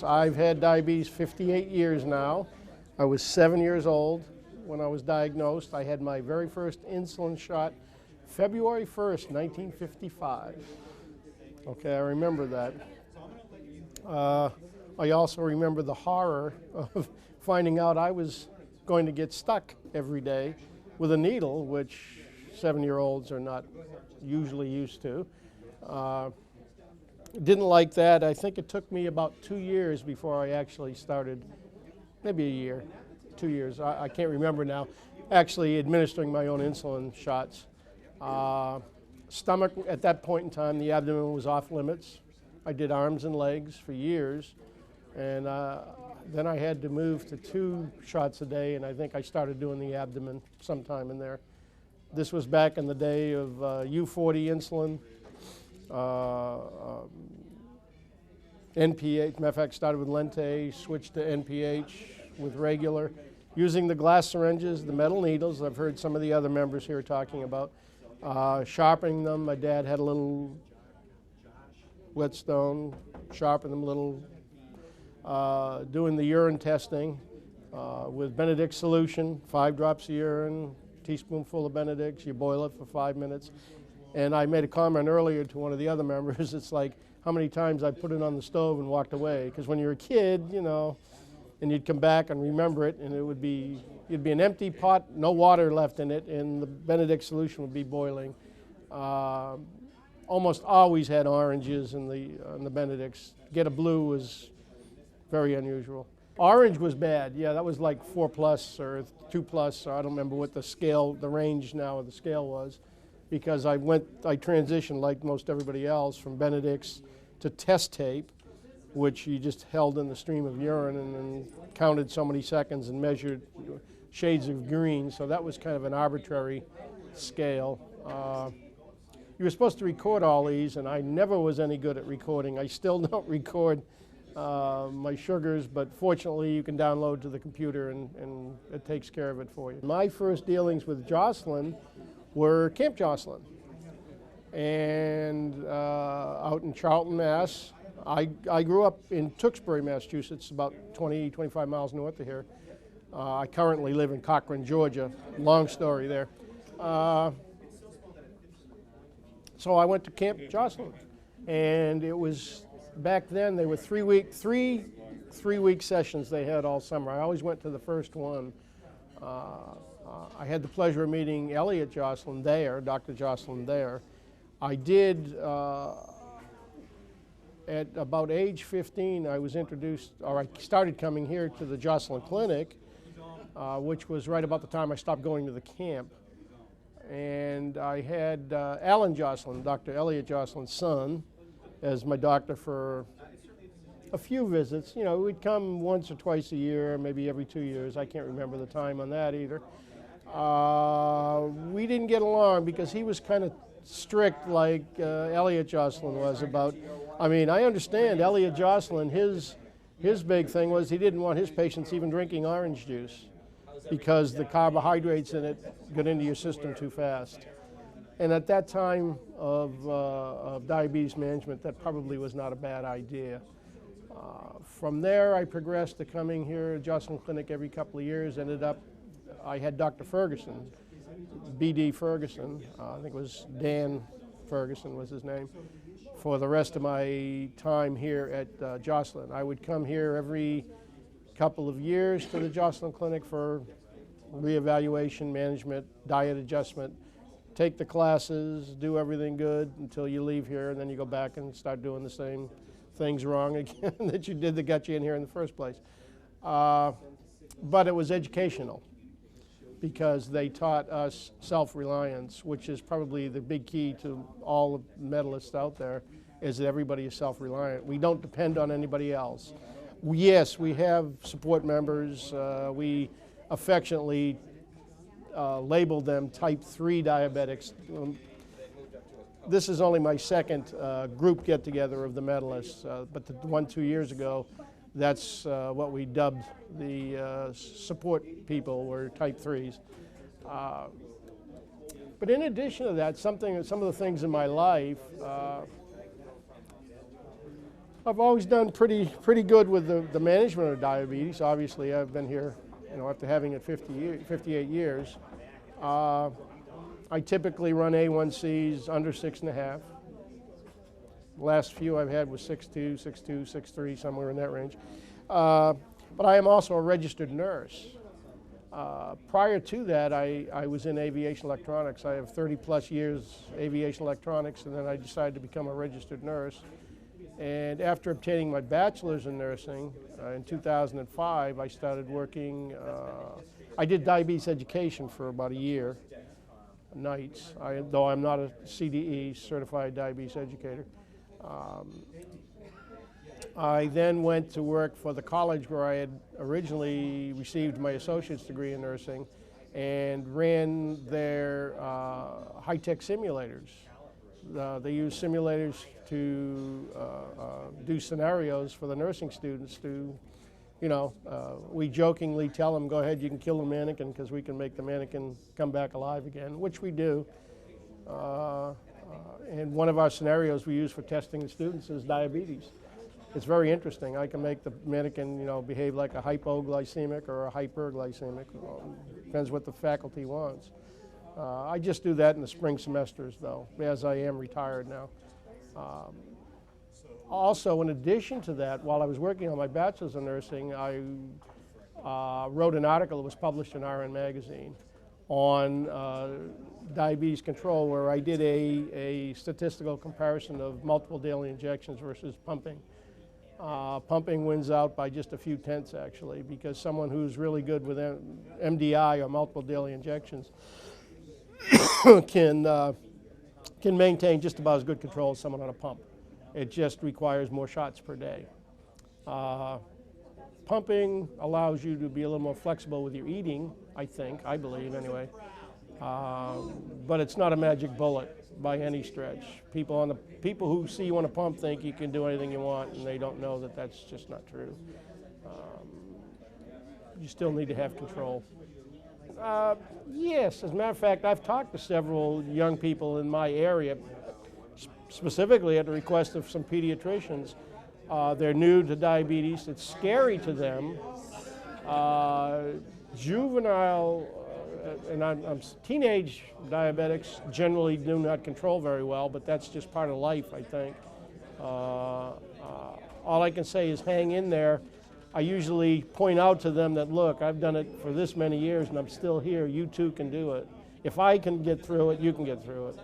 I've had diabetes 58 years now. I was 7 years old when I was diagnosed. I had my very first insulin shot February 1st, 1955. Okay, I remember that. I also remember the horror of finding out I was going to get stuck every day with a needle, which 7-year-olds are not usually used to. Didn't like that. I think it took me about 2 years before I actually started, maybe a year, 2 years, I can't remember now, actually administering my own insulin shots. Stomach, at that point in time, the abdomen was off limits. I did arms and legs for years, and then I had to move to 2 shots a day, and I think I started doing the abdomen sometime in there. This was back in the day of U40 insulin. NPH, matter of fact, started with Lente, switched to NPH with regular, using the glass syringes, the metal needles. I've heard some of the other members here talking about sharpening them. My dad had a little whetstone, sharpen them a little, doing the urine testing with Benedict solution, 5 drops of urine, teaspoonful of Benedict's, you boil it for 5 minutes. And I made a comment earlier to one of the other members, it's like how many times I put it on the stove and walked away. Because when you're a kid, you know, and you'd come back and remember it, and it'd be an empty pot, no water left in it, and the Benedict solution would be boiling. Almost always had oranges in the Benedicts. Get a blue was very unusual. Orange was bad, yeah, that was like 4+ or 2+, or I don't remember what the scale, the range now of the scale was. Because I transitioned like most everybody else from Benedict's to test tape, which you just held in the stream of urine and then counted so many seconds and measured shades of green. So that was kind of an arbitrary scale. You were supposed to record all these, and I never was any good at recording. I still don't record my sugars, but fortunately you can download to the computer and it takes care of it for you. My first dealings with Joslin were Camp Joslin, and out in Charlton, Mass. I grew up in Tewksbury, Massachusetts, about 25 miles north of here. I currently live in Cochrane, Georgia. Long story there. So I went to Camp Joslin, and it was, back then, they were three-week sessions they had all summer. I always went to the first one. I had the pleasure of meeting Elliot Joslin there, Dr. Joslin there. I did, at about age 15, I was introduced, or I started coming here to the Joslin Clinic, which was right about the time I stopped going to the camp. And I had Alan Joslin, Dr. Elliot Joslin's son, as my doctor for a few visits. You know, we'd come once or twice a year, maybe every 2 years. I can't remember the time on that either. We didn't get along because he was kind of strict like Elliot Joslin was about. I mean, I understand Elliot Joslin, his big thing was he didn't want his patients even drinking orange juice because the carbohydrates in it got into your system too fast. And at that time of diabetes management, that probably was not a bad idea. From there, I progressed to coming here at Joslin Clinic every couple of years, ended up, I had Dr. Ferguson, B.D. Ferguson, I think it was Dan Ferguson was his name, for the rest of my time here at Joslin. I would come here every couple of years to the Joslin Clinic for reevaluation, management, diet adjustment, take the classes, do everything good until you leave here, and then you go back and start doing the same things wrong again that you did that got you in here in the first place. But it was educational because they taught us self-reliance, which is probably the big key to all the medalists out there, is that everybody is self-reliant. We don't depend on anybody else. Yes, we have support members. We affectionately label them type 3 diabetics. This is only my second group get-together of the medalists, but the one 2 years ago, that's what we dubbed the support people were type 3s. But in addition to that, some of the things in my life, I've always done pretty good with the management of diabetes. Obviously, I've been here, after having it 58 years. I typically run A1Cs under 6.5. The last few I've had was 6.2, 6.2, 6.3, somewhere in that range. But I am also a registered nurse. Prior to that, I was in aviation electronics. I have 30+ years aviation electronics, and then I decided to become a registered nurse. And after obtaining my bachelor's in nursing in 2005, I started working. I did diabetes education for about a year, nights, though I'm not a CDE, certified diabetes educator. I then went to work for the college where I had originally received my associate's degree in nursing and ran their high-tech simulators. They use simulators to do scenarios for the nursing students to, we jokingly tell them, go ahead, you can kill the mannequin because we can make the mannequin come back alive again, which we do. And one of our scenarios we use for testing the students is diabetes. It's very interesting. I can make the mannequin, behave like a hypoglycemic or a hyperglycemic. Depends what the faculty wants. I just do that in the spring semesters, though, as I am retired now. Also, in addition to that, while I was working on my bachelor's in nursing, I wrote an article that was published in RN Magazine on diabetes control, where I did a statistical comparison of multiple daily injections versus pumping. Pumping wins out by just a few tenths, actually, because someone who's really good with MDI or multiple daily injections can maintain just about as good control as someone on a pump. It just requires more shots per day. Pumping allows you to be a little more flexible with your eating, I believe anyway. But it's not a magic bullet by any stretch. People who see you on a pump think you can do anything you want, and they don't know that that's just not true. You still need to have control. Yes, as a matter of fact, I've talked to several young people in my area, specifically at the request of some pediatricians. They're new to diabetes. It's scary to them. Juvenile and teenage diabetics generally do not control very well, but that's just part of life, I think. All I can say is hang in there. I usually point out to them that, look, I've done it for this many years and I'm still here. You too can do it. If I can get through it, you can get through it.